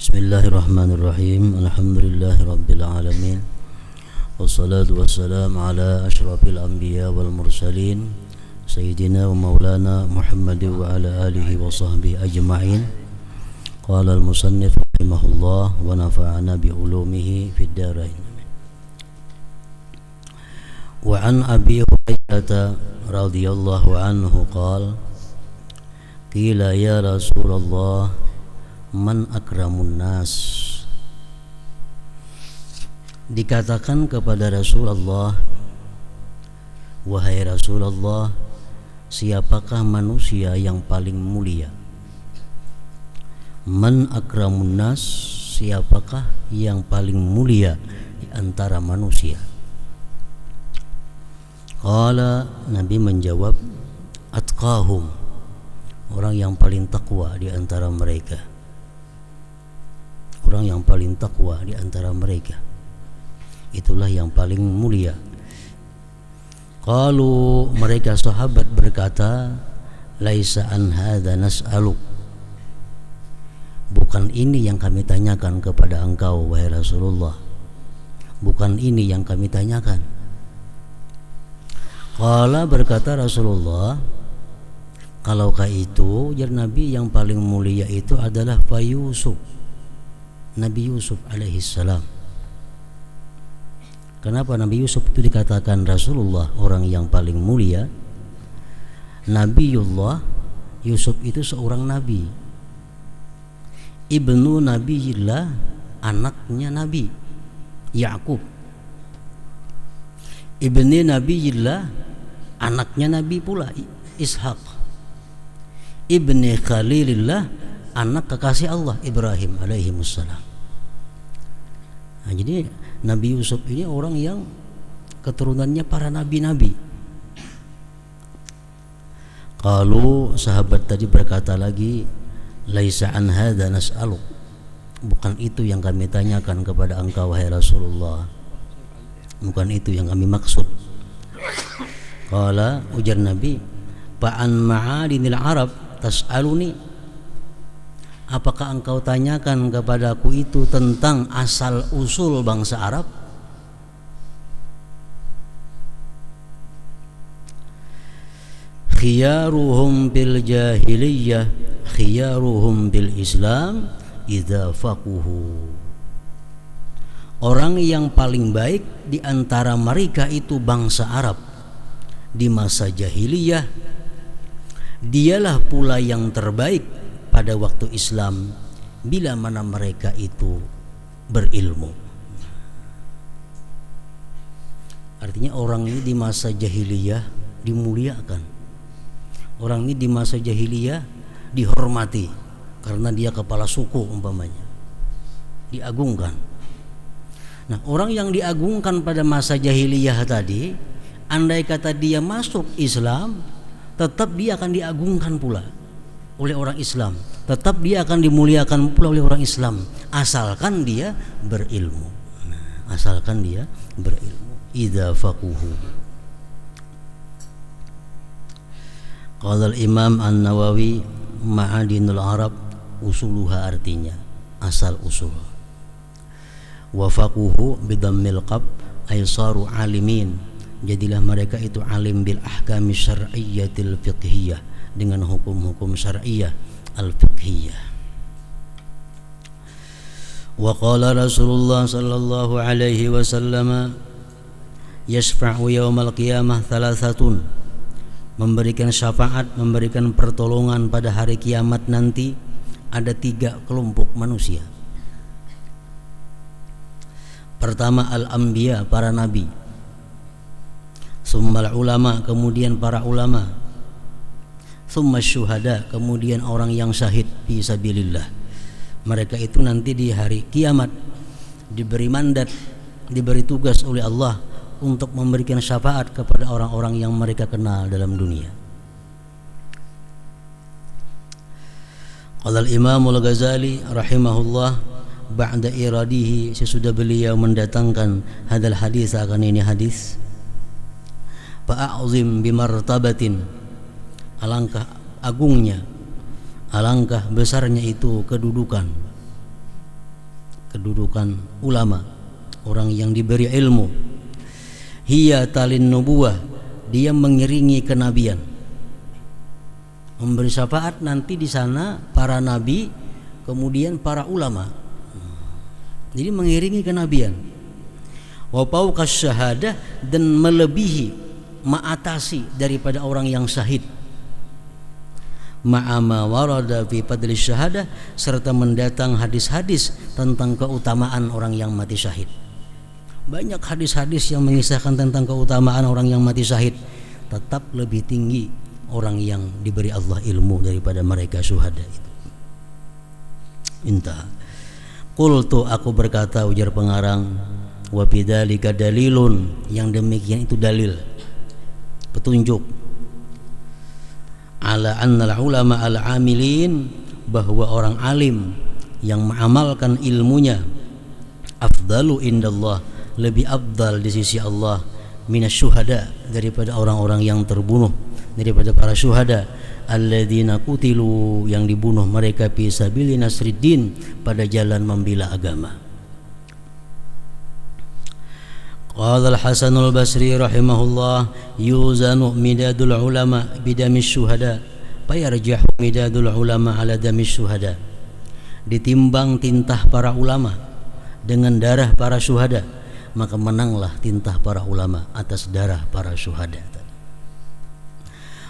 Bismillahirrahmanirrahim. Alhamdulillahirabbil alamin. Wassalatu wassalamu ala asyrafil anbiya wal mursalin sayyidina wa maulana Muhammad wa ala alihi wa sahbihi ajma'in. Qala al-musannif rahimahullah wa nafa'ana bi ulumihi fid dharain. Wa an Abi Hurairah radhiyallahu anhu qala qila ya Rasulullah man akramun nas. Dikatakan kepada Rasulullah, wahai Rasulullah, siapakah manusia yang paling mulia? Man akramun nas, siapakah yang paling mulia di antara manusia? Qala, Nabi menjawab, atqahum, orang yang paling takwa di antara mereka. Orang yang paling takwa di antara mereka, itulah yang paling mulia. Qalu, mereka sahabat berkata, laisa an hadza nas'alu, bukan ini yang kami tanyakan kepada engkau wahai Rasulullah, bukan ini yang kami tanyakan. Qala, berkata Rasulullah, kalaukah itu, jar Nabi, yang paling mulia itu adalah Fa Yusuf, Nabi Yusuf alaihissalam. Kenapa Nabi Yusuf itu dikatakan Rasulullah orang yang paling mulia? Nabiullah Yusuf itu seorang nabi, ibnu Nabiyillah, anaknya Nabi Yakub, ibni Nabiyillah, anaknya Nabi pula Ishak, ibni Khalilillah, anak kekasih Allah Ibrahim alaihimussalam. Nah, jadi Nabi Yusuf ini orang yang keturunannya para nabi-nabi. Kalau sahabat tadi berkata lagi, laisa an hadza nas'alu, bukan itu yang kami tanyakan kepada engkau wahai Rasulullah, bukan itu yang kami maksud. Qala, ujar Nabi, fa'an ma'adinil Arab tas'aluni, apakah engkau tanyakan kepadaku itu tentang asal usul bangsa Arab? Khiyaruhum bil jahiliyah, khiyaruhum bil Islam idza faquhu. Orang yang paling baik di antara mereka itu bangsa Arab di masa jahiliyah, dialah pula yang terbaik pada waktu Islam bila mana mereka itu berilmu. Artinya orang ini di masa jahiliyah dimuliakan, orang ini di masa jahiliyah dihormati karena dia kepala suku umpamanya, diagungkan. Nah, orang yang diagungkan pada masa jahiliyah tadi, andai kata dia masuk Islam, tetap dia akan diagungkan pula oleh orang Islam, tetap dia akan dimuliakan pula oleh orang Islam, asalkan dia berilmu. Nah, asalkan dia berilmu. Idza faquhu. Qala al-Imam An-Nawawi, ma'adinul Arab usuluha, artinya asal usul. Wa faquhu bidammil qab ay saru alimin, jadilah mereka itu alim bil ahkami syar'iyyatil fiqhiyah, dengan hukum-hukum syar'iyah al-fiqhiyah. Wa qala Rasulullah sallallahu alaihi wasallam, yashfa'u yaumal qiyamah thalathatun, memberikan syafaat, memberikan pertolongan pada hari kiamat nanti ada 3 kelompok manusia. Pertama al-anbiya, para nabi, summal ulama, kemudian para ulama, summa syuhada, kemudian orang yang syahid fi sabilillah. Mereka itu nanti di hari kiamat diberi mandat, diberi tugas oleh Allah untuk memberikan syafaat kepada orang-orang yang mereka kenal dalam dunia. Qala al-Imam al-Ghazali rahimahullah, ba'da iradihi, sesudah beliau mendatangkan hadal hadis, akan ini hadis, fa'azim bimartabatin, alangkah agungnya, alangkah besarnya itu kedudukan, kedudukan ulama, orang yang diberi ilmu. Hiya talin nubuwah, dia mengiringi kenabian, memberi syafaat nanti di sana para nabi, kemudian para ulama. Jadi mengiringi kenabian. Wa fawqa syahadah, dan melebihi, mengatasi daripada orang yang syahid. Ma'ama warada fi fadli syahadah, serta mendatang hadis-hadis tentang keutamaan orang yang mati syahid. Banyak hadis-hadis yang mengisahkan tentang keutamaan orang yang mati syahid. Tetap lebih tinggi orang yang diberi Allah ilmu daripada mereka syuhada itu. Intah. Qultu, aku berkata, ujar pengarang, wa bidzalika dalilun, yang demikian itu dalil, petunjuk, ala annal ulama al-amilin, bahwa orang alim yang mengamalkan ilmunya, afdalu indallah, lebih afdal di sisi Allah, minasyuhada, daripada orang-orang yang terbunuh, daripada para syuhada, alladzina qutilu, yang dibunuh mereka fi sabili nasriddin, pada jalan membela agama. Qala al-Hasanul Basri rahimahullah, yuzanu midadul ulama bidamis syuhada, fayarjahu midadul ulama ala damis syuhada. Ditimbang tintah para ulama dengan darah para syuhada, maka menanglah tintah para ulama atas darah para syuhada.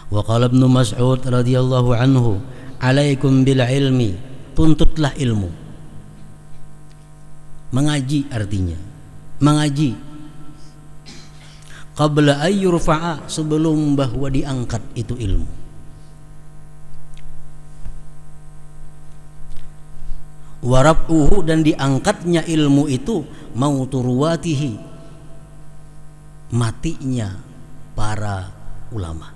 Wa qala Ibnu Mas'ud radhiyallahu anhu, alaikum bil ilmi, tuntutlah ilmu. Mengaji artinya mengaji. Qabla ayyurfa'a, sebelum bahwa diangkat itu ilmu. Warab'uhu, dan diangkatnya ilmu itu, mautu ruwatihi, matinya para ulama.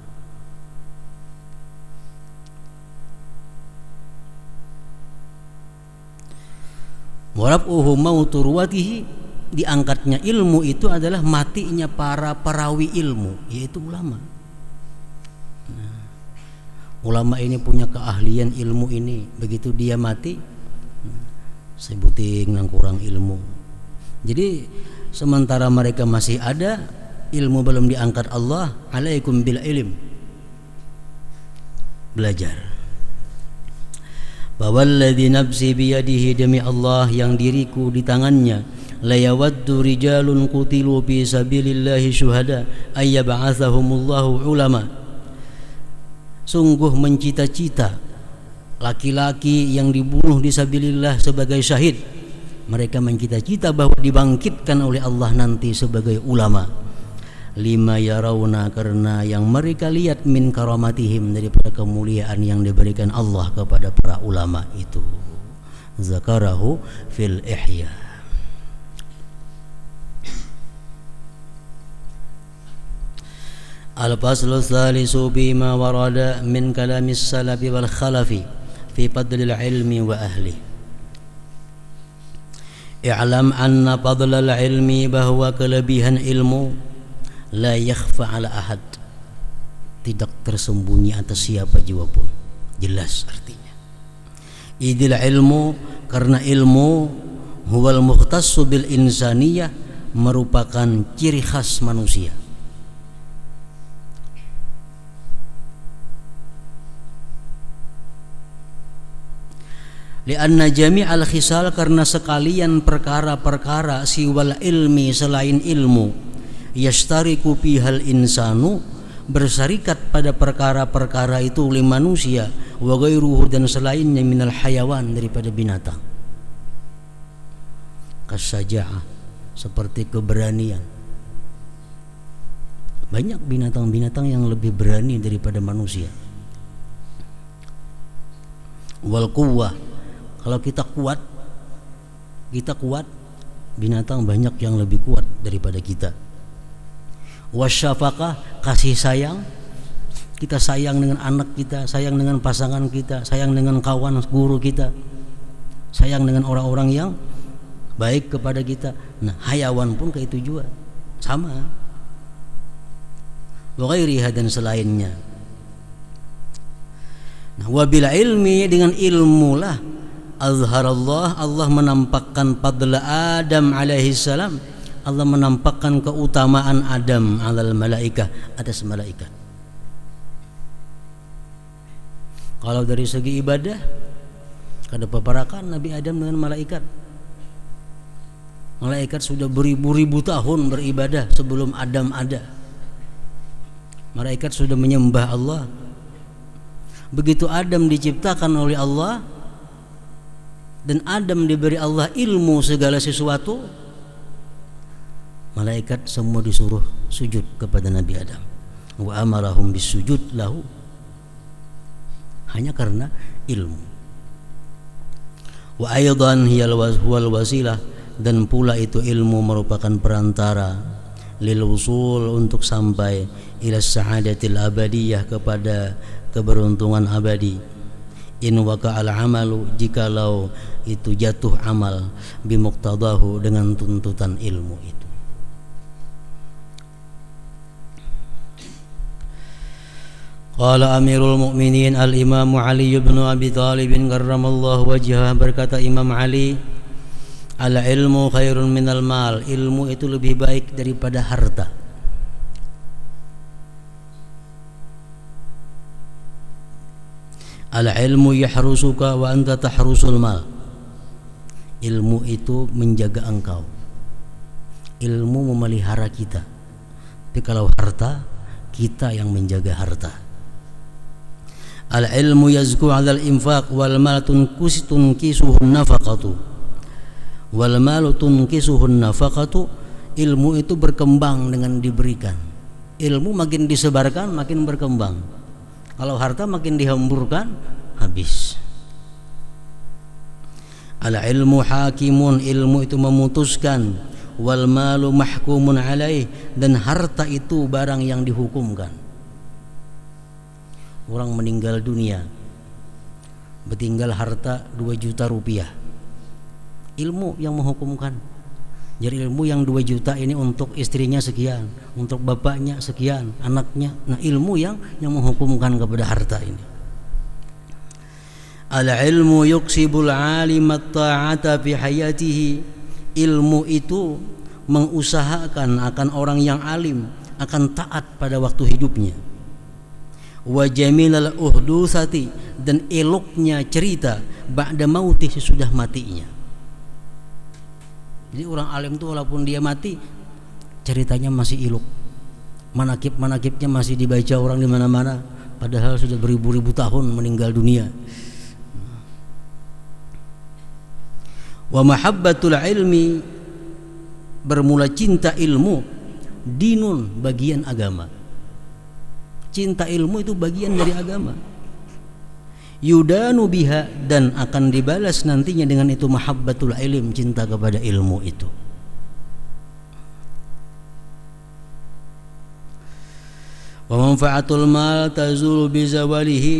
Warab'uhu mautu ruwatihi, diangkatnya ilmu itu adalah matinya para perawi ilmu, yaitu ulama. Nah, ulama ini punya keahlian ilmu ini, begitu dia mati, sebuting nang kurang ilmu. Jadi sementara mereka masih ada, ilmu belum diangkat Allah, alaikum bil ilm, belajar. Bawalladzi nafsi biyadihi, demi Allah yang diriku di tangannya, la yawaddu rijalun qutilu fi sabilillahi syuhada ayyab'atsahumullahu ulama. Sungguh mencita-cita laki-laki yang dibunuh di sabilillah sebagai syahid, mereka mencita-cita bahwa dibangkitkan oleh Allah nanti sebagai ulama. Lima yarawna, karena yang mereka lihat, min karamatihim, daripada kemuliaan yang diberikan Allah kepada para ulama itu. Zakarahu fil ihya. Al-faslu tsalisu bima warada min kalamis salafi wal khalafi fi fadlil ilmi wa ahli. I'lam anna fadlal ilmi, bahwa kelebihan ilmu, la yakhfa ala ahad, tidak tersembunyi atas siapa jua pun, jelas artinya. Idil ilmu, karena ilmu, huwal mukhtassu bil insaniyah, merupakan ciri khas manusia. Lianna jami'al khisal, karena sekalian perkara-perkara, siwal ilmi, selain ilmu, yashtariku bihal insanu, bersarikat pada perkara-perkara itu oleh manusia, wa ghairuhu, dan selainnya, minal hayawan, daripada binatang. Kasaja'ah, seperti keberanian. Banyak binatang-binatang yang lebih berani daripada manusia. Wal quwwah, kalau kita kuat, binatang banyak yang lebih kuat daripada kita. Wasyafaqah, kasih sayang, kita sayang dengan anak kita, sayang dengan pasangan kita, sayang dengan kawan guru kita, sayang dengan orang-orang yang baik kepada kita. Nah, hayawan pun kayak itu juga, sama. Wa ghairiha, dan selainnya. Nah, wa bil ilmi, dengan ilmu lah, azharallah, Allah menampakkan fadla Adam alaihi salam, Allah menampakkan keutamaan Adam alal malaikah, atas malaikat. Kalau dari segi ibadah, kada paparakan Nabi Adam dengan malaikat. Malaikat sudah beribu-ribu tahun beribadah sebelum Adam ada. Malaikat sudah menyembah Allah. Begitu Adam diciptakan oleh Allah dan Adam diberi Allah ilmu segala sesuatu, malaikat semua disuruh sujud kepada Nabi Adam. Wa amarahum bisujud lahu, hanya karena ilmu. Wa aidan huwal wasilah, dan pula itu ilmu merupakan perantara lil wusul, untuk sampai ila sa'adatil abadiyah, kepada keberuntungan abadi. In waqa'al amalu, jikalau itu jatuh amal, bimuqtadahu, dengan tuntutan ilmu itu. Qala Amirul Mukminin Al-Imam Ali bin Abi Thalib karramallahu wajhah, berkata Imam Ali, al-ilmu khairun minal mal, ilmu itu lebih baik daripada harta. Al-ilmu yahrusuka wa anta tahrusul mal, ilmu itu menjaga engkau, ilmu memelihara kita. Tapi kalau harta, kita yang menjaga harta. Al-ilmu yazku 'alal infaq wal mal tunkisuhun nafaqatu, wal mal tunkisuhun nafaqatu, ilmu itu berkembang dengan diberikan. Ilmu makin disebarkan makin berkembang. Kalau harta makin dihamburkan, habis. Al-ilmu hakimun, ilmu itu memutuskan, wal malu mahkumun alaih, dan harta itu barang yang dihukumkan. Orang meninggal dunia, bertinggal harta 2 juta rupiah, ilmu yang menghukumkan. Jadi ilmu yang 2 juta ini untuk istrinya sekian, untuk bapaknya sekian, anaknya. Nah, ilmu yang menghukumkan kepada harta ini. Al-ilmu yuksibul alimat ta'ata fi hayatihi, ilmu itu mengusahakan akan orang yang alim akan taat pada waktu hidupnya. Wa jamilal uhdusati, dan eloknya cerita ba'da mautih, sesudah matinya. Jadi orang alim itu walaupun dia mati, ceritanya masih elok, manakib-manakibnya masih dibaca orang di mana-mana, padahal sudah beribu-ribu tahun meninggal dunia. Wa mahabbatul ilmi, bermula cinta ilmu, dinun, bagian agama. Cinta ilmu itu bagian dari agama. Yudanu biha, dan akan dibalas nantinya dengan itu mahabbatul ilm, cinta kepada ilmu itu. Wa manfaatul mal tazulu bizawalihi,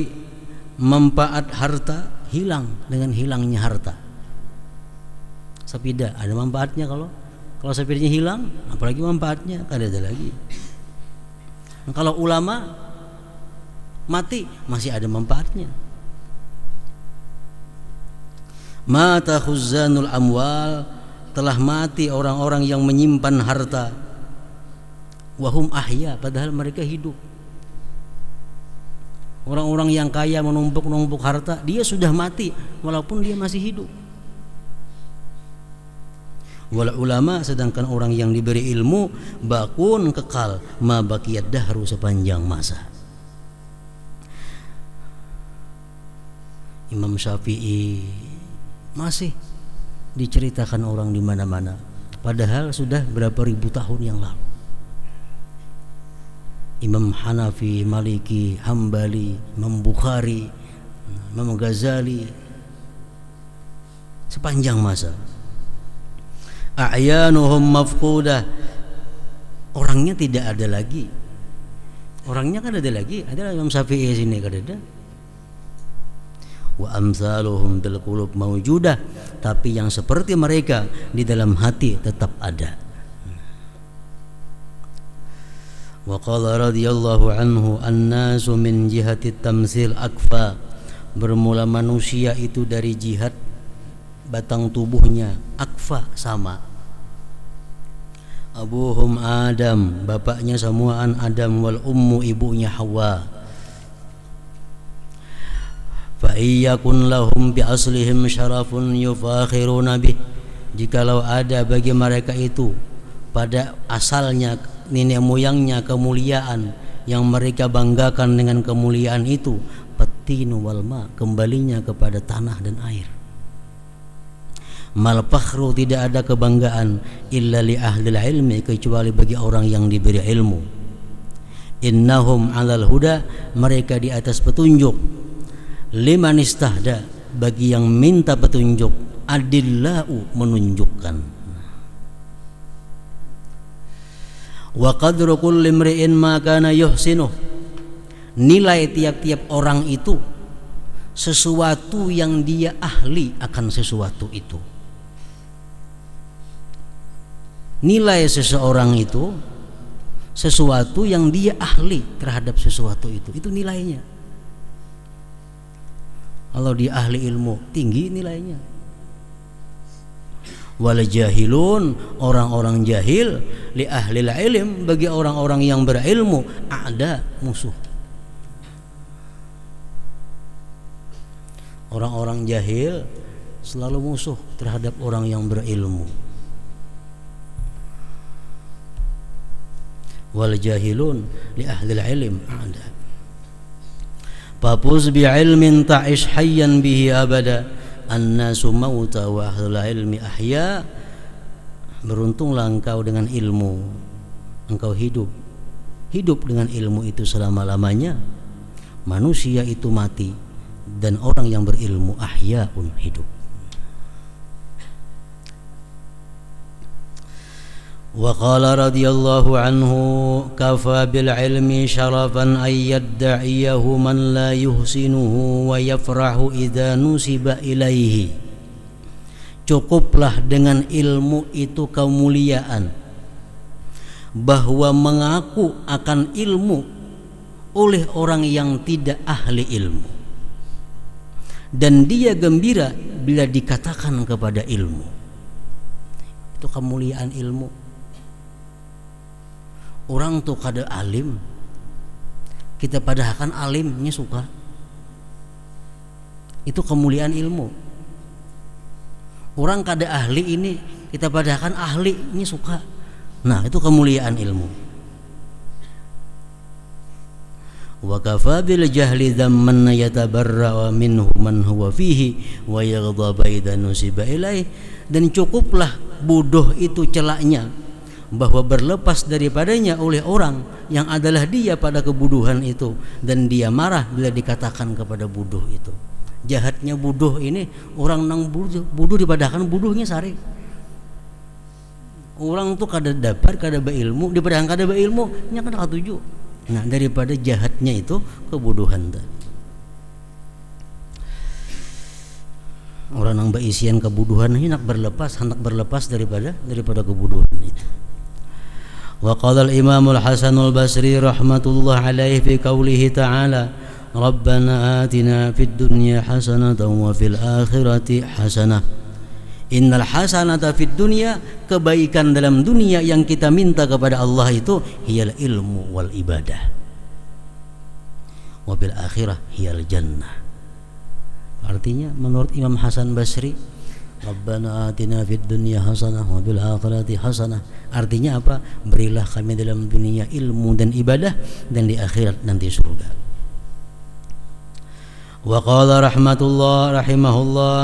manfaat harta hilang dengan hilangnya harta. Sepeda ada manfaatnya, kalau sepedanya hilang, apalagi manfaatnya kada ada lagi. Kalau ulama mati, masih ada manfaatnya. Mata khuzanul amwal, telah mati orang-orang yang menyimpan harta. Wahum ahya, padahal mereka hidup. Orang-orang yang kaya menumpuk-numpuk harta, dia sudah mati walaupun dia masih hidup. Wal ulama, sedangkan orang yang diberi ilmu, bakun, kekal, ma baqiyad dahru, sepanjang masa. Imam Syafi'i masih diceritakan orang di mana-mana, padahal sudah berapa ribu tahun yang lalu. Imam Hanafi, Maliki, Hambali, Imam Bukhari, Imam Ghazali, sepanjang masa. A'yanuhum mafqudah, orangnya tidak ada lagi. Orangnya kan ada lagi, ada Imam Syafi'i sini kan ada. Wa amsaluhum bil qulub mawjudah, tapi yang seperti mereka di dalam hati tetap ada. Wa qala radhiyallahu anhu, an-nasu min jihati tamtsil akfa, bermula manusia itu dari jihad batang tubuhnya akfa sama. Abuhum Adam, bapaknya samuan Adam, wal ummu ibunya Hawa. Fa iyyakun lahum bi aslihim syarafun yufakhiruna bih, jikalau ada bagi mereka itu pada asalnya nenek moyangnya kemuliaan yang mereka banggakan dengan kemuliaan itu, patinu wal ma, kembalinya kepada tanah dan air. Mal fakhru, tidak ada kebanggaan illa li ahlil ilmi, kecuali bagi orang yang diberi ilmu. Innahum alal huda, mereka di atas petunjuk. Liman istahda, bagi yang minta petunjuk. Adillau, menunjukkan. Wa qadru kulli imri'in ma kana yuhsinuh, nilai tiap-tiap orang itu sesuatu yang dia ahli akan sesuatu itu. Nilai seseorang itu sesuatu yang dia ahli terhadap sesuatu itu nilainya. Kalau dia ahli ilmu, tinggi nilainya. Wal jahilun, orang-orang jahil, li ahlil ilm, bagi orang-orang yang berilmu, ada musuh. Orang-orang jahil selalu musuh terhadap orang yang berilmu. Wal jahilun li ahlil ilm ada. Fafuz bi ilmin ta'ish hayyan bihi abada, annasu mauta wa ahlul ilmi ahya. Beruntunglah engkau dengan ilmu, engkau hidup dengan ilmu itu selama-lamanya. Manusia itu mati dan orang yang berilmu ahyaun, hidup. Wa qala radhiyallahu anhu, kafa bil ilmi syarafan ay yadda'iyahu man la yuhsinuhu wa yafrahu idza nusiba ilaihi. Cukuplah dengan ilmu itu kemuliaan, bahwa mengaku akan ilmu oleh orang yang tidak ahli ilmu, dan dia gembira bila dikatakan kepada ilmu. Itu kemuliaan ilmu. Orang tuh kada alim, kita padahkan alimnya suka. Itu kemuliaan ilmu. Orang kada ahli ini, kita padahkan ahlinya suka. Nah, itu kemuliaan ilmu. Wa kafa bil jahli dhamman yatabarra minhu man huwa fihi wa yaghdaba idza nusiba ilaih. Dan cukuplah bodoh itu celaknya, bahwa berlepas daripadanya oleh orang yang adalah dia pada kebodohan itu, dan dia marah bila dikatakan kepada bodoh itu. Jahatnya bodoh ini, orang nang bodoh dipadahkan bodohnya sari. Orang tuh kada dapat, kada berilmu, dipadahkan kada berilmu, nya kada katuju. Nah, daripada jahatnya itu kebodohan tadi. Orang nang beisian kebodohan hendak berlepas daripada kebodohan itu. Wa qala al-Imam al-Hasan al-Basri rahmatullah alaihi fi qoulihi ta'ala, Rabbana atina fid dunya hasanatan wa fil akhirati hasanah. Innal hasanata fid dunya, kebaikan dalam dunia yang kita minta kepada Allah itu hiyal ilmu wal ibadah. Wa bil akhirah hiyal jannah. Artinya menurut Imam Hasan Basri, Rabbana atina fid dunya hasanah wa bil akhirati hasanah. Artinya apa? Berilah kami dalam dunia ilmu dan ibadah, dan di akhirat nanti surga. Wa qala rahimahullah,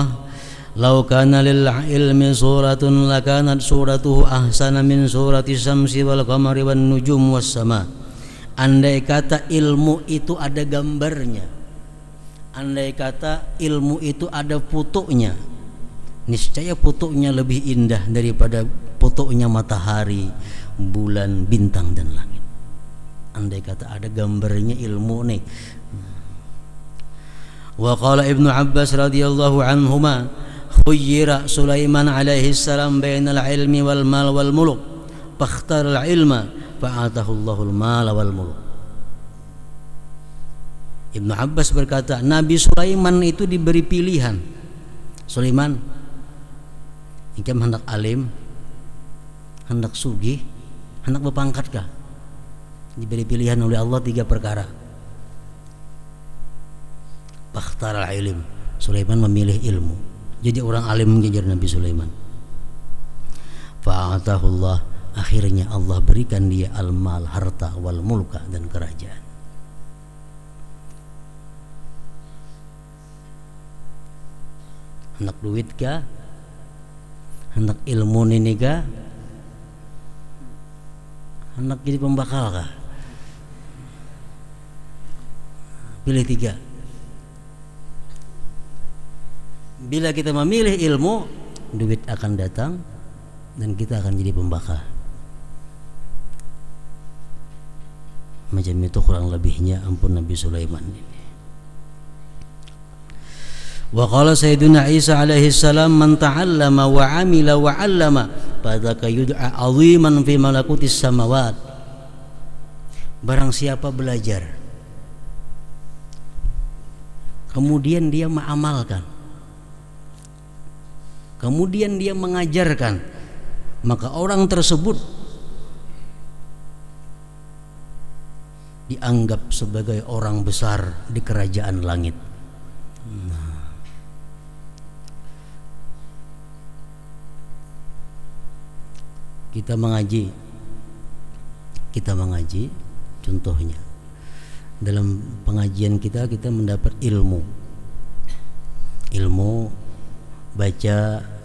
law kana lil ilmi suratun lakanat suratuhu ahsana min surati syamsi wal qamari wan nujum was sama. Andai kata ilmu itu ada gambarnya, andai kata ilmu itu ada fotonya, niscaya fotonya lebih indah daripada fotonya matahari, bulan, bintang dan langit. Andai kata ada gambarnya ilmu nih. Wa qala Ibnu Abbas radhiyallahu anhuma, khuyyira Sulaiman alaihi salam bainal ilmi wal mal wal muluk, fakhtara al ilma fa'atahu Allahul mal wal muluk. Ibnu Abbas berkata, Nabi Sulaiman itu diberi pilihan. Sulaiman, Engkem hendak alim, hendak sugih, hendak berpangkat kah? Diberi pilihan oleh Allah 3 perkara. Fakhtaral ilm. Sulaiman memilih ilmu. Jadi orang alim mengejar Nabi Sulaiman. Fa'atahullah, akhirnya Allah berikan dia al-mal, harta, wal mulka, dan kerajaan. Hendak duit kah? Hendak ilmu ini kah? Hendak jadi pembakal kah? Pilih 3. Bila kita memilih ilmu, duit akan datang dan kita akan jadi pembakal. Macam itu kurang lebihnya ampun Nabi Sulaiman ini. Wa qala Sayyiduna Isa alaihi salam, man ta'allama wa 'amila wa 'allama fadzaka yud'a 'aziman fi malakutis samawat. Barang siapa belajar kemudian dia mengamalkan, kemudian dia mengajarkan, maka orang tersebut dianggap sebagai orang besar di kerajaan langit. Kita mengaji, contohnya dalam pengajian kita mendapat ilmu baca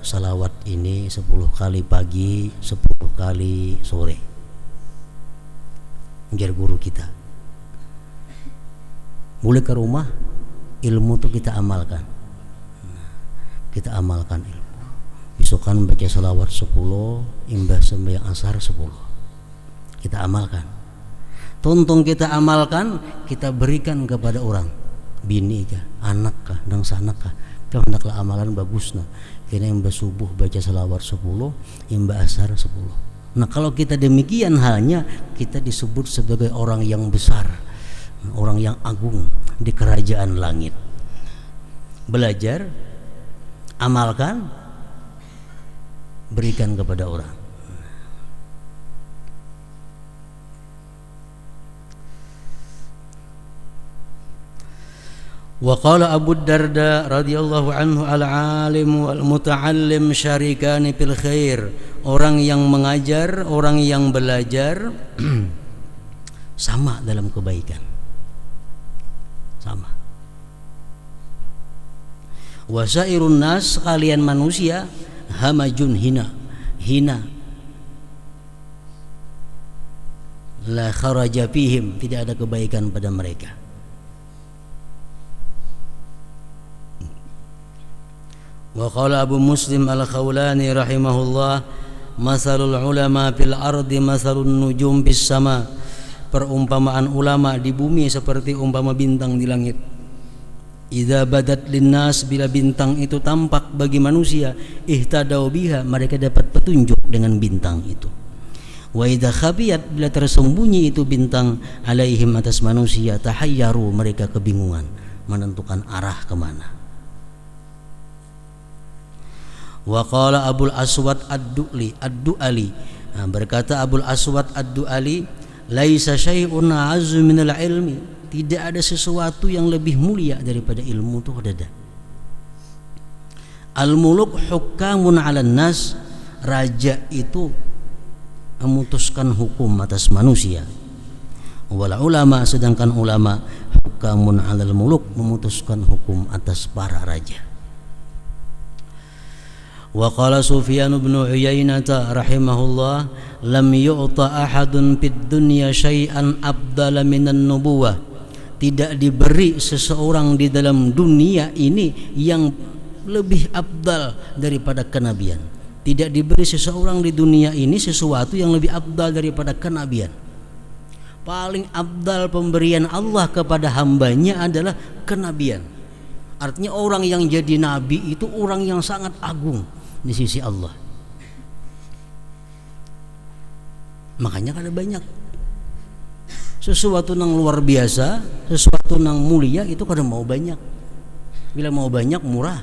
salawat ini 10 kali pagi, 10 kali sore. Biar guru kita. Mulai ke rumah, ilmu itu kita amalkan. Kita amalkan ilmu. Besokan baca salawat 10, imbah sembahyang asar 10. Kita amalkan. Tonton kita amalkan, kita berikan kepada orang. Bini kah, anak kah, dan sanak kah. Kau hendaklah amalan bagus nah. Kena imbah subuh baca salawat 10, imbah asar 10. Nah, kalau kita demikian halnya, kita disebut sebagai orang yang besar, orang yang agung di kerajaan langit. Belajar, amalkan, berikan kepada orang. Wa qala Abu Darda radhiyallahu anhu, al-alim wal muta'allim syarikani fil khair. Orang yang mengajar, orang yang belajar sama dalam kebaikan. Sama. Wa sairun nas, kalian manusia, hamajun, hina. La kharaja fihim, tidak ada kebaikan pada mereka. Wa qala Abu Muslim al-Khawlani rahimahullah, masalul ulama fil ardi masalun nujum bis sama. Perumpamaan ulama di bumi seperti umpama bintang di langit. Idza badat linnas, bila bintang itu tampak bagi manusia, ihtadau biha, mereka dapat petunjuk dengan bintang itu. Wa idza khabiyat, bila tersembunyi itu bintang alaihim, atas manusia, tahayyaru, mereka kebingungan menentukan arah kemana. Wa qala Abul Aswad ad-Du'ali, berkata Abul Aswad ad-Du'ali, laisa syai'un a'azzu minal ilmi, tidak ada sesuatu yang lebih mulia daripada ilmu, itu ada. Al-muluk hukamun 'alan nas, raja itu memutuskan hukum atas manusia. Wal ulama, sedangkan ulama hukamun 'alal muluk, memutuskan hukum atas para raja. Wa qala Sufyan bin Uyainah rahimahullah, lam yu'ta ahadun fid dunya syai'an afdala minan nubuwah, tidak diberi seseorang di dalam dunia ini yang lebih afdal daripada kenabian. Tidak diberi seseorang di dunia ini sesuatu yang lebih afdal daripada kenabian. Paling afdal pemberian Allah kepada hambanya adalah kenabian. Artinya orang yang jadi nabi itu orang yang sangat agung di sisi Allah. Makanya ada banyak sesuatu yang luar biasa, sesuatu yang mulia itu kadang mau banyak. Bila mau banyak murah.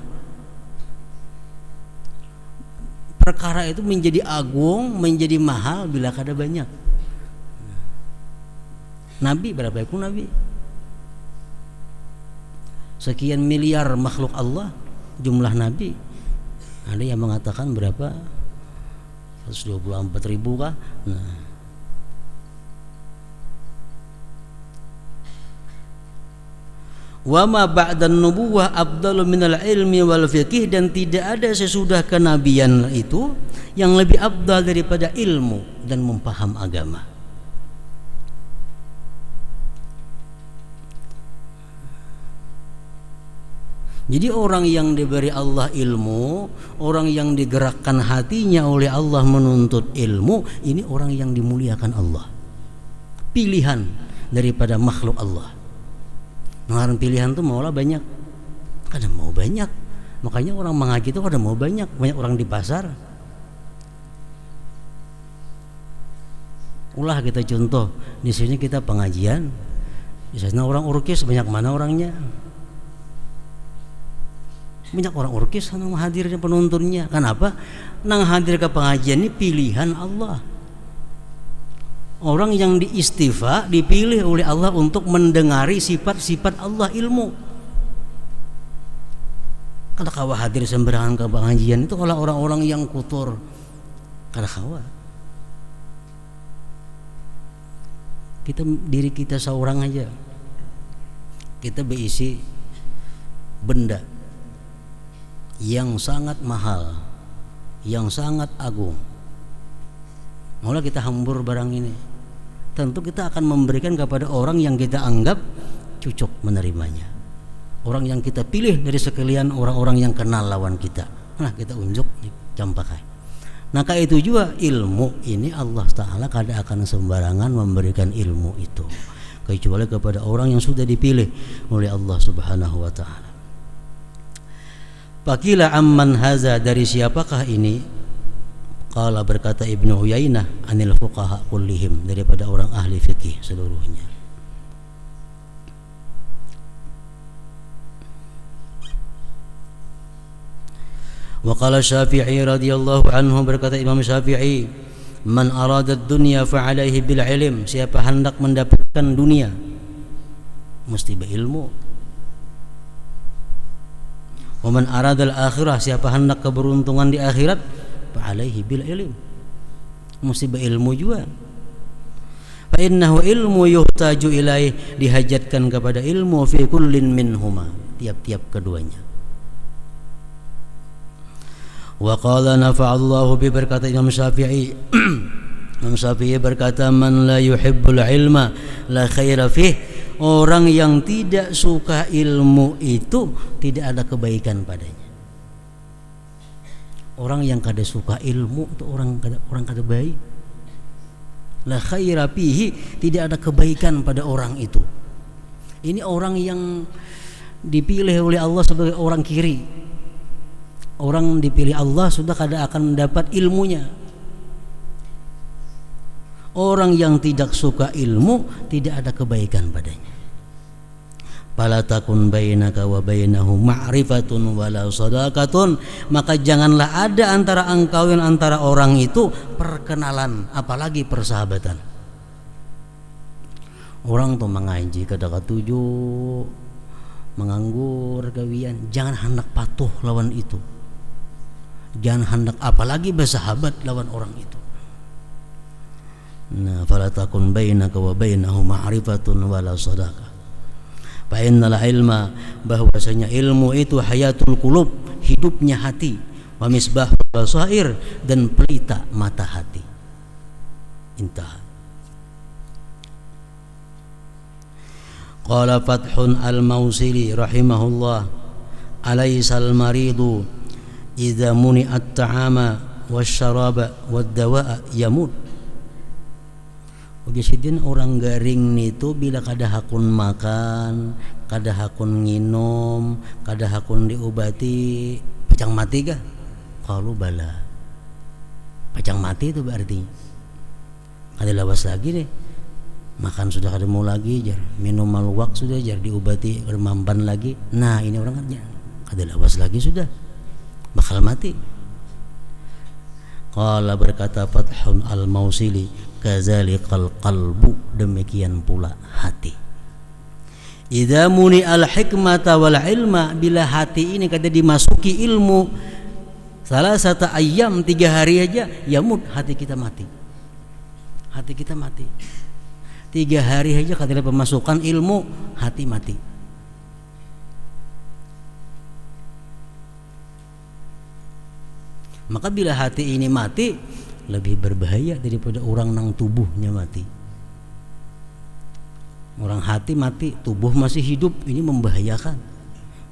perkara itu menjadi agung, menjadi mahal bila kada banyak. Nabi berapa ekor nabi? Sekian miliar makhluk Allah jumlah nabi. Ada yang mengatakan berapa? 124.000 kah? Nah. Wa ma ba'dan nubuwah afdalu minal ilmi wal fiqih, dan tidak ada sesudah kenabian itu yang lebih afdal daripada ilmu dan memaham agama. Jadi orang yang diberi Allah ilmu, orang yang digerakkan hatinya oleh Allah menuntut ilmu, ini orang yang dimuliakan Allah. Pilihan daripada makhluk Allah. Mengarang pilihan tuh maulah banyak, kadang mau banyak. Makanya orang mengaji itu kadang mau banyak orang di pasar. Ulah kita contoh, di sini kita pengajian, di sana orang urkis banyak mana orangnya? Banyak orang urkis nang hadirnya penontonnya. Kenapa? Nang hadir ke pengajian ini pilihan Allah. Orang yang diistifa dipilih oleh Allah untuk mendengari sifat-sifat Allah ilmu. Kada kawa hadir sembarangan ke pengajian itu kalau orang-orang yang kotor. Kada kawa. Diri kita seorang aja. Kita berisi benda yang sangat mahal, yang sangat agung. Mula kita hambur barang ini, tentu kita akan memberikan kepada orang yang kita anggap cocok menerimanya, orang yang kita pilih dari sekalian orang-orang yang kenal lawan kita. Nah, kita unjuk campakai. Nah, kayak itu juga ilmu ini Allah Ta'ala kada akan sembarangan memberikan ilmu itu, kecuali kepada orang yang sudah dipilih oleh Allah Subhanahu wa Ta'ala. Fakila amman haza, dari siapakah ini? Qala, berkata Ibnu Uyainah, anil fuqaha kullihim, daripada orang ahli fikih seluruhnya. Wa qala Syafi'i radhiyallahu anhu, berkata Imam Syafi'i, man arada ad-dunya fa alaihi bil ilm, siapa hendak mendapatkan dunia mesti berilmu. Wa man aradal akhirah, siapa hendak keberuntungan di akhirat, fa alaihi bil ilm, mesti berilmu juga. Fa innahu ilmu yuhtaju ilaih, dihajatkan kepada ilmu fi kullin minhuma, tiap-tiap keduanya. Wa qala nafa'allahu bi, berkata Imam Syafi'i Imam Syafi'i berkata, man la yuhibbul ilma la khaira fih, orang yang tidak suka ilmu itu tidak ada kebaikan padanya. Orang yang kada suka ilmu itu orang kada baik. La khaira fihi, tidak ada kebaikan pada orang itu. Ini orang yang dipilih oleh Allah sebagai orang kiri. Orang dipilih Allah sudah kada akan mendapat ilmunya. Orang yang tidak suka ilmu tidak ada kebaikan padanya. Fala takun bainaka wa bainahu ma'rifatun wala sadaqatun, maka janganlah ada antara engkau dan antara orang itu perkenalan, apalagi persahabatan. Orang tuh mengaji kada katuju, menganggur kawian, jangan hendak patuh lawan itu. Jangan hendak apalagi bersahabat lawan orang itu. Nah, fala takun bainaka wa bainahu ma'rifatun wala sadaqah. Fa innal ilma, bahwasanya ilmu itu hayatul qulub, hidupnya hati, wa misbahul basair, dan pelita mata hati. Intah. Qala Fathun al-Mausili rahimahullah, alaysal maridu idza muni'at ta'ama wasyaraba wad-dawa'a yamut. Biasidin orang garing itu bila kada hakun makan, kada hakun nginum, kada hakun diobati, pacang mati kah? Kalau bala pacang mati itu berarti kada lawas lagi deh. Makan sudah kada mau lagi, jar minum maluak sudah, jar diobati kada mampan lagi. Nah, ini orang kan kada lawas lagi, sudah bakal mati. Qala berkata Fathun al-Mausili, kazalikal qalbu, demikian pula hati. Idza muni al-hikmata wal ilma, bila hati ini kata dimasuki ilmu, salah satu ayam 3 hari aja yamut, hati kita mati. Hati kita mati. 3 hari aja kata pemasukan ilmu, hati mati. Maka bila hati ini mati, lebih berbahaya daripada orang nang tubuhnya mati. Orang hati mati, tubuh masih hidup, ini membahayakan.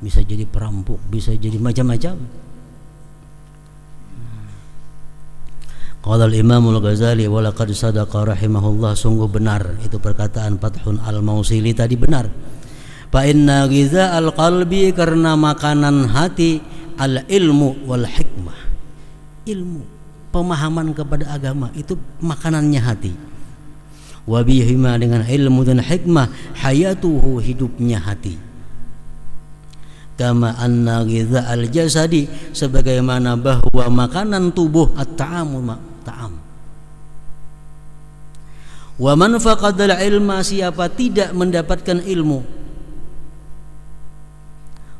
Bisa jadi perampok, bisa jadi macam-macam. Qala al-Imam al-Ghazali wa laqad sadaqa rahimahullah, sungguh benar itu perkataan Fathun al-Mausili tadi benar. Fa inna ghiza al-qalbi, karena makanan hati al-ilmu wal hikmah. Ilmu, pemahaman kepada agama itu makanannya hati. Wa bihima, dengan ilmu dan hikmah, hayatuhu, hidupnya hati. Kama anna ghiza al-jasadi, sebagaimana bahwa makanan tubuh at-ta'amu, ta'am. Wa man faqadal ilma, siapa tidak mendapatkan ilmu,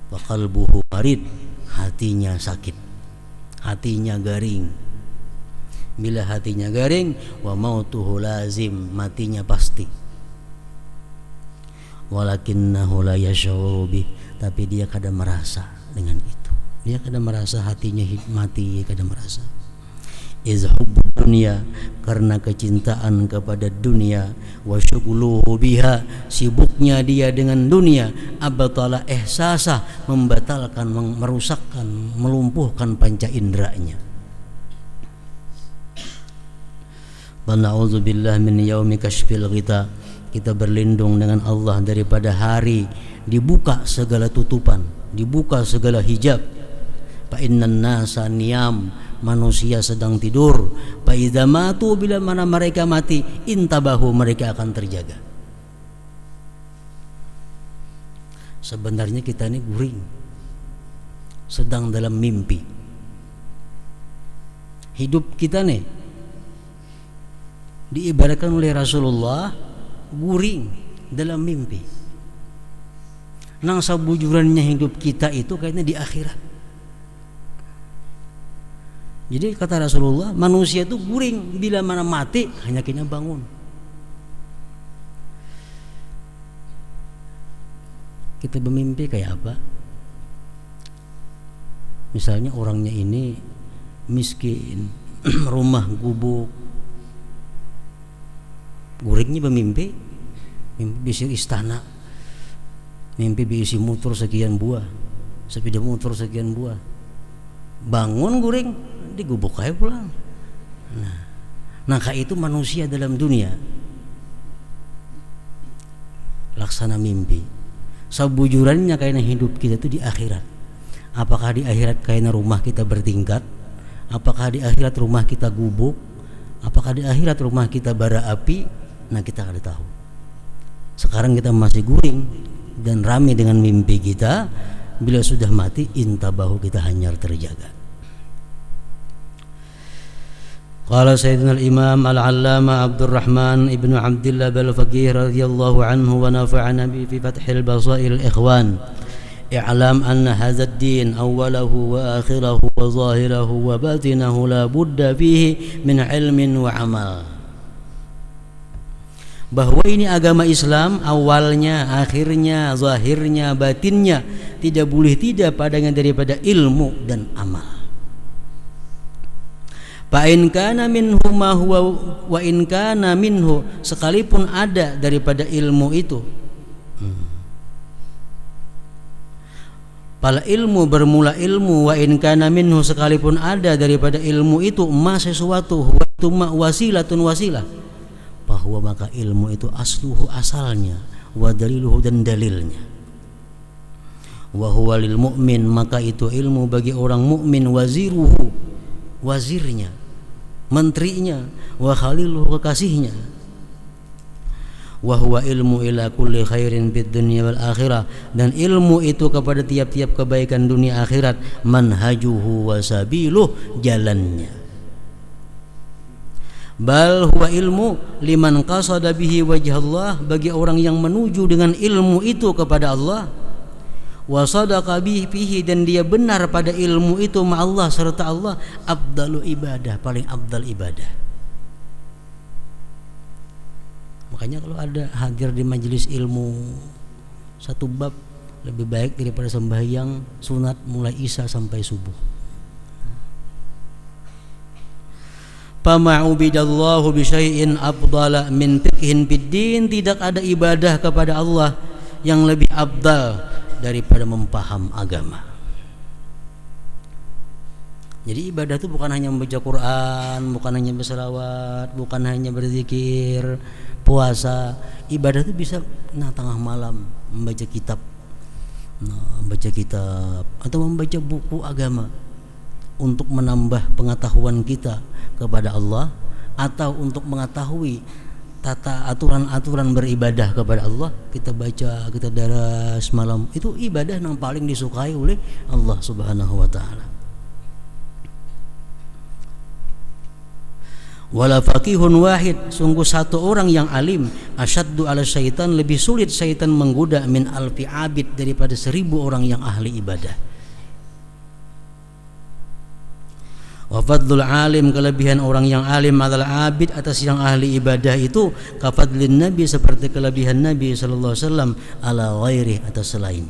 wa qalbuhu marid, hatinya sakit, hatinya garing. Bila hatinya garing, wa mautuhu lazim, matinya pasti. Walakinnahu la yash'uru bih, tapi dia kadang merasa dengan itu. Dia kadang merasa hatinya mati, kadang merasa. Izhubbu dunya, karena kecintaan kepada dunia, wa syughluhu biha, sibuknya dia dengan dunia, abatala ihsasa, membatalkan, merusakkan, melumpuhkan panca inderanya. Wa na'udzubillah min yaumi kashfil ghita, kita berlindung dengan Allah daripada hari dibuka segala tutupan, dibuka segala hijab. Fa innan nasa niyam, manusia sedang tidur. Fa idza matu, bila mana mereka mati, intabahu, mereka akan terjaga. Sebenarnya kita ini guring, sedang dalam mimpi. Hidup kita nih diibaratkan oleh Rasulullah guring dalam mimpi. Nang sabujurannya hidup kita itu kayaknya di akhirat. Jadi kata Rasulullah, manusia itu guring, bila mana mati hanya kena bangun. Kita bermimpi kayak apa? Misalnya orangnya ini miskin, rumah gubuk, guringnya bermimpi, mimpi bisa istana, mimpi bisa motor sekian buah, sepeda motor sekian buah. Bangun guring, digubuk aja pulang. Nah kayak itu manusia dalam dunia, laksana mimpi. Sabujurannya kayaknya hidup kita itu di akhirat. Apakah di akhirat kayaknya rumah kita bertingkat? Apakah di akhirat rumah kita gubuk? Apakah di akhirat rumah kita bara api? Nah kita kada tahu. Sekarang kita masih guring dan rame dengan mimpi kita. Bila sudah mati, intabahu, kita hanyar terjaga. Qala Sayyidina al-Imam al-Allama Abdurrahman ibnu Abdillah al-Faqih radhiyallahu anhu wa nafa'ana bi fi fathil basair al-ikhwan. I'lam anna hadha ad-din awwalahu wa akhirahu wa zahirahu wa batinahu la budda fihi min ilmin wa amal. Bahwa ini agama Islam, awalnya, akhirnya, zahirnya, batinnya, tidak boleh tidak padanya daripada ilmu dan amal. Fa in kana minhu ma huwa wa in kana minhu, sekalipun ada daripada ilmu itu. Pala ilmu bermula ilmu, wa in kana minhu, sekalipun ada daripada ilmu itu ma sesuatu, wa itu ma wasilatun wasilah, bahwa maka ilmu itu asluhu, asalnya, wa daliluhu, dan dalilnya, wa huwa lil mu'min, maka itu ilmu bagi orang mukmin, waziruhu, wazirnya, menterinya, wa khaliluhu, kekasihnya, wa huwa ilmu ila kulli khairin fid dunya wal akhirah, dan ilmu itu kepada tiap-tiap kebaikan dunia akhirat, manhajuhu wa sabiluh, jalannya. Bal huwa ilmu liman qasada bihi wajhallah, bagi orang yang menuju dengan ilmu itu kepada Allah. Wa sadaqa bihi, dan dia benar pada ilmu itu ma Allah, serta Allah. Afdalu ibadah, paling afdal ibadah. Makanya kalau ada hadir di majelis ilmu satu bab lebih baik daripada sembahyang sunat mulai isya sampai subuh. Fama'ubidallahu bisyai'in afdala min fiqhin fiddin, tidak ada ibadah kepada Allah yang lebih afdal daripada mempaham agama. Jadi ibadah itu bukan hanya membaca Quran, bukan hanya berselawat, bukan hanya berzikir, puasa. Ibadah itu bisa tengah malam membaca kitab, atau membaca buku agama untuk menambah pengetahuan kita kepada Allah, atau untuk mengetahui tata aturan-aturan beribadah kepada Allah. Kita baca, kita daras malam, itu ibadah yang paling disukai oleh Allah Subhanahu wa taala. Wala faqihun wahid, sungguh satu orang yang alim, asyaddu ala syaitan, lebih sulit syaitan menggoda min alfi abid, daripada 1000 orang yang ahli ibadah. Wa fadlul alim, kelebihan orang yang alim adalah abid atas yang ahli ibadah itu, kafadlin nabi, seperti kelebihan Nabi sallallahu alaihi wasallam ala ghairi, atas selain.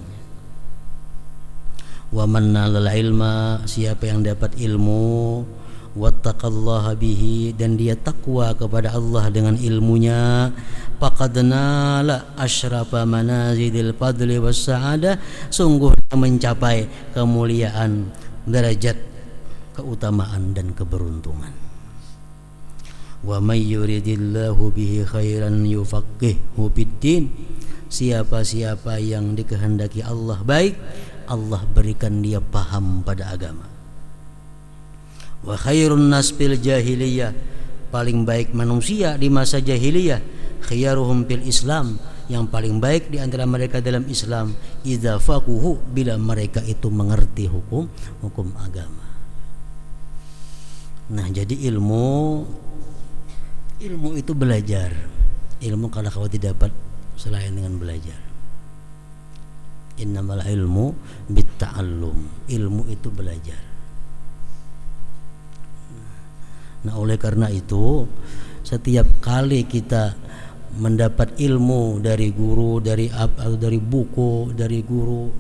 Wa man nalal ilma, siapa yang dapat ilmu, wattaqallaha bihi, dan dia takwa kepada Allah dengan ilmunya, faqad nala asyrafa manazilil fadli was sa'adah, sungguh dia mencapai kemuliaan, derajat keutamaan dan keberuntungan. Wa may yuridillahu bihi khairan yufaqqihhu fiddin, siapa-siapa yang dikehendaki Allah baik, Allah berikan dia paham pada agama. Wa khairun nas fil jahiliyah, paling baik manusia di masa jahiliyah, khiyaruhum fil Islam, yang paling baik di antara mereka dalam Islam, idza faquhu, bila mereka itu mengerti hukum agama. Nah, jadi ilmu itu belajar. Ilmu kalau kau tidak dapat selain dengan belajar. Innamal ilmu bitta'allum, ilmu itu belajar. Nah, oleh karena itu setiap kali kita mendapat ilmu dari guru, dari buku, dari guru,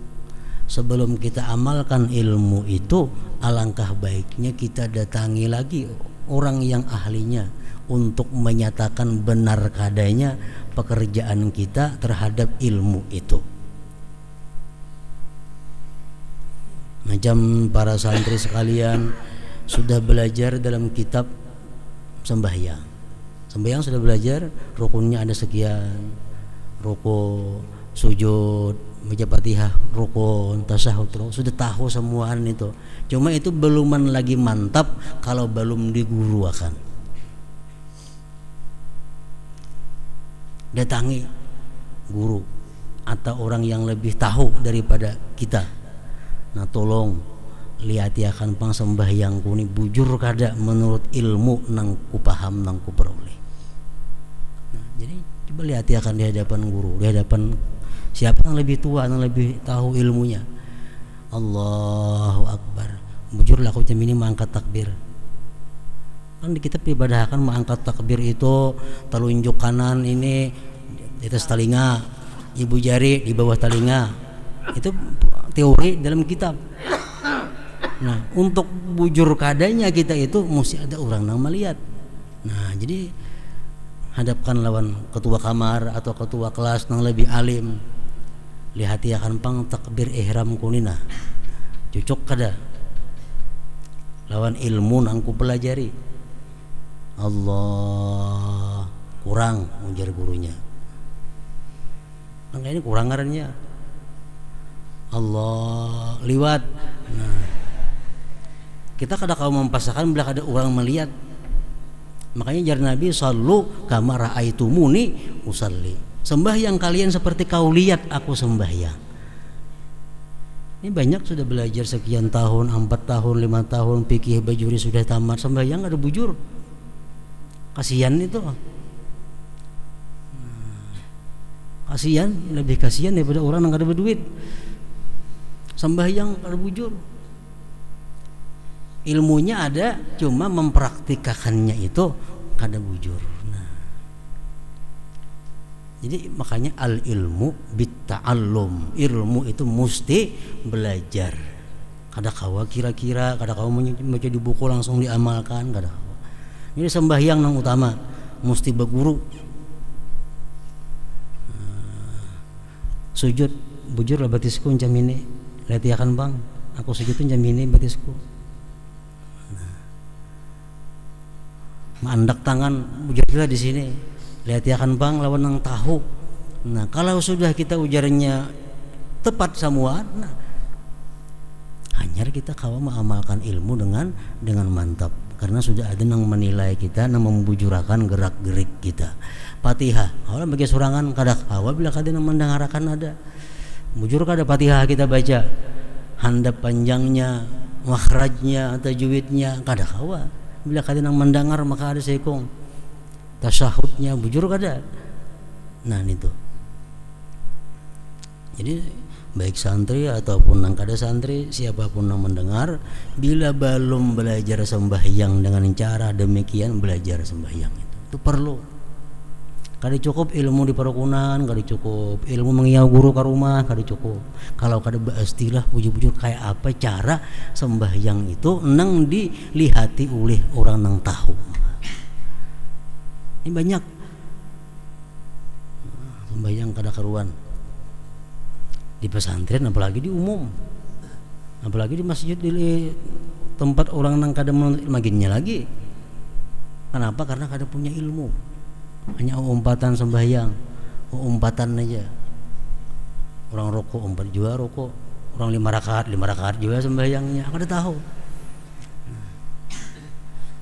sebelum kita amalkan ilmu itu, alangkah baiknya kita datangi lagi orang yang ahlinya untuk menyatakan benar adanya pekerjaan kita terhadap ilmu itu. Macam para santri sekalian sudah belajar dalam kitab sembahyang sudah belajar, rukunnya ada sekian, rukun, sujud, baca Fatihah, rukun, tasyahud, sudah tahu semuaan itu. Cuma itu belum lagi mantap kalau belum diguruakan. Datangi guru atau orang yang lebih tahu daripada kita. Nah, tolong lihat ya kan pang sembahyangku ini bujur kada menurut ilmu nang ku paham, nang ku peroleh. Nah, jadi coba lihat ya kan di hadapan guru, di hadapan siapa yang lebih tua, yang lebih tahu ilmunya. Allahu Akbar. Bujur lah aku ini mengangkat takbir. Kan di kitab ibadah kan mengangkat takbir itu telunjuk kanan ini di atas telinga, ibu jari di bawah telinga. Itu teori dalam kitab. Nah, untuk bujur kadanya kita itu mesti ada orang yang melihat. Nah, jadi hadapkan lawan ketua kamar atau ketua kelas yang lebih alim. Lihat ya kan pang takbir ihram kunina. Cocok kada lawan ilmu nang ku pelajari. Allah, kurang ujar gurunya. Angka ini kurang ngarannya. Allah liwat. Nah, kita kada kau mempasakan bila ada orang melihat. Makanya jar Nabi sallu kama raaitumuni usalli. Sembahyang kalian seperti kau lihat aku sembahyang. Ini banyak sudah belajar sekian tahun, 4 tahun, 5 tahun, fikih bajuri sudah tamat, sembahyang ada bujur. Kasihan itu. Kasihan, lebih kasihan daripada orang yang kada berduit. Sembahyang kada bujur. Ilmunya ada, cuma mempraktikkannya itu kada bujur. Nah. Jadi makanya al ilmu bitta'allum. Ilmu itu mesti belajar. Kada kawa kira-kira, kada kawa baca di buku langsung diamalkan, kada kawa. Ini sembahyang yang utama, mesti berguru. Sujud bujur lah batisku jam ini. Latihan bang, aku sujud jam ini batisku. Mandak tangan bujurlah di sini. Latihan bang lawan nang tahu. Nah, kalau sudah kita ujarnya tepat semua, nah, hanya kita kawa mengamalkan ilmu dengan mantap, karena sudah ada yang menilai kita, yang membujurakan gerak-gerik kita. Fatihah, kalau bagi surangan kada kawa bila kada yang mendengarkan ada. Bujur kada Fatihah kita baca, handap panjangnya, makhrajnya, tajwidnya kada kawa. Bila kada yang mendengar maka ada sekong. Tasyahudnya bujur kada. Nah itu. Jadi baik santri ataupun yang kada santri, siapapun yang mendengar, bila belum belajar sembahyang dengan cara demikian, belajar sembahyang itu perlu. Kada cukup ilmu di parukunan, kada cukup ilmu mengiau guru ke rumah, kada cukup. Kalau kada beristilah bujur-bujur kayak apa cara sembahyang itu nang dilihati oleh orang nang tahu. Ini banyak sembahyang kada karuan di pesantren, apalagi di umum, apalagi di masjid, di tempat orang nang kada menuntut ilmu lagi. Kenapa? Karena kada punya ilmu, hanya umpatan sembahyang, umpatan aja. Orang rokok umpat juga rokok, orang 5 rakaat juga sembahyangnya, kada tahu.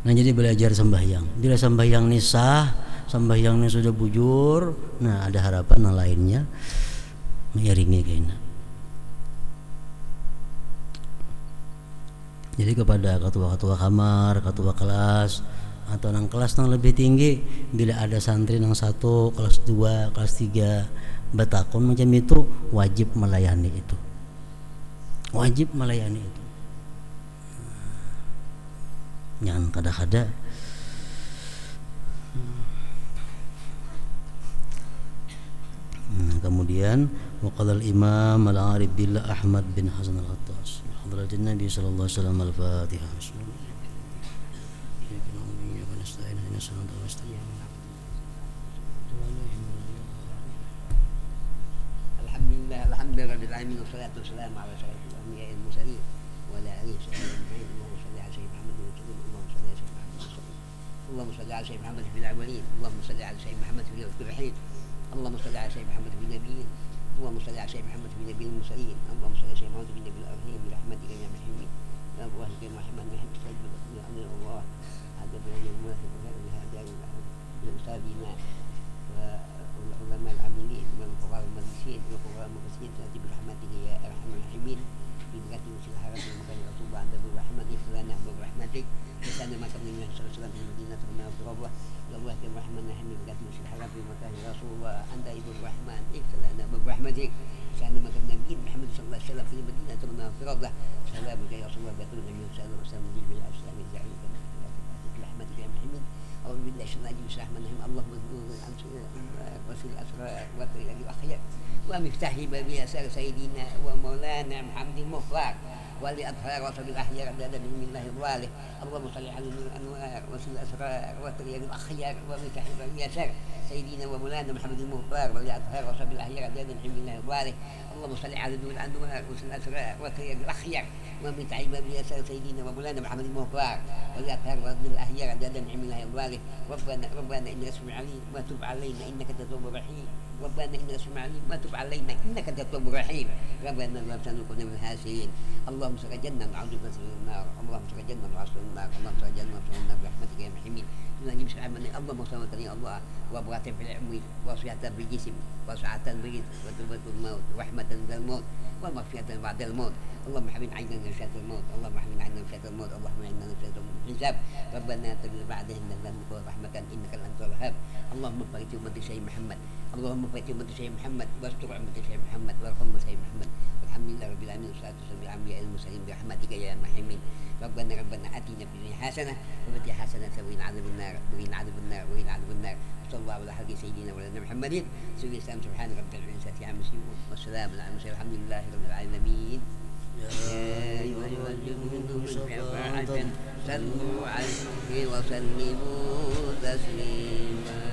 Nah jadi belajar sembahyang. Bila sembahyang ini sah, sembahyang ini sudah bujur, nah ada harapan yang lainnya mengiringi kayaknya. Jadi kepada ketua-ketua kamar, ketua kelas, atau nang kelas nang lebih tinggi, bila ada santri nang 1, kelas 2, kelas 3 batakon macam itu, wajib melayani itu. Wajib melayani itu. Jangan kada-kada kemudian waqala al-imam al-arif billah Ahmad bin Hasan al-Khattas hadratin Nabi sallallahu alaihi wasallam al-Fatihah. Alhamdulillah, alhamdulillahirabbil alamin wassalatu wassalamu ala asyrafil anbiya'i wal mursalin wa ala alihi wa sahbihi اللهم صل على سيدنا محمد في الأولين، اللهم صل على سيدنا محمد في الآخرين، اللهم صل على سيدنا محمد في النبيين، اللهم صل على سيدنا محمد في نبي المرسلين، اللهم صل على سيدنا محمد في نبي الأرحيم برحمتك يا محمد يا الله يا محمد نحب تسجد يا أمير الله هذا بين المنافق هذا لأستاذنا والعلماء العاملين والفقهاء المدرسين والفقهاء المفسرين تأتي برحمتك يا أرحم الراحمين ببركة وسيل الحرم ومكان الرسول عند برحمتك فلنا برحمتك لسان ما كان من صلى الله عليه وسلم في المدينة والناصر الله يا الله يا الرحمن نحن ببركة وسيل الحرم في مكان الرسول وأنت أيها الرحمن اغفر لنا برحمتك لسان ما كان من محمد صلى الله عليه وسلم في المدينة والناصر الله سلامك يا رسول الله بكل من يسأل وسلم بالأسلام الزعيم برحمتك يا محمد أعوذ بالله من الشيطان الرجيم اللهم اذكر رسول الأسرار وطريق الأخيار ومفتاح باب يسار سيدنا ومولانا محمد المفرق ولأطهار وصل الأحيار عدد من الله الوالي اللهم صل على نور الأنوار رسول الأسرار وطريق الأخيار ومفتاح باب يسار سيدنا ومولانا محمد المفرق ولأطهار وصل الأحيار عدد من الله الوالي اللهم صل على نور الأنوار رسول الأسرار وطريق الأخيار ومفتاح باب يسار سيدنا ومولانا محمد المفرق ولأطهار وصل الأحيار عدد من الله الوالي ربنا إنك سميع عليم وتب علينا إنك أنت التواب الرحيم ربنا إنك سميع عليم وتب علينا إنك أنت التواب الرحيم ربنا لا تكن من الهاسين اللهم صل جنة نعوذ بك من النار اللهم صل جنة نعوذ من النار اللهم صل جنة نعوذ من النار برحمتك يا محمين اللهم صل على الله وبركاته الله وبركة في العمر وصحة بالجسم وسعة بالرزق وتوبة الموت ورحمة من الموت ومغفرة بعد الموت. اللهم حمد عنا من شر الموت، اللهم حمد عنا من شر الموت، اللهم عنا من شر الحساب. ربنا تجعل بعدهن ذنبك ورحمة انك انت الوهاب. اللهم بارك في امة سيدنا محمد، اللهم بارك في امة سيدنا محمد واستر امة سيدنا محمد وارحم سيدنا محمد. والحمد لله رب العالمين والصلاة والسلام على الانبياء المرسلين برحمتك يا ارحم. ربنا اتنا في الدنيا حسنة وفي الآخرة حسنة وقنا عذاب النار وقنا عذاب النار وقنا عذاب النار. وصلى الله على حق سيدنا ولدنا محمد سيدنا السلام. سبحان رب العزة عما يصفون والسلام على المرسلين والحمد لله رب العالمين. يا أيها الذين شفاعة صلوا عليه وسلموا تسليما.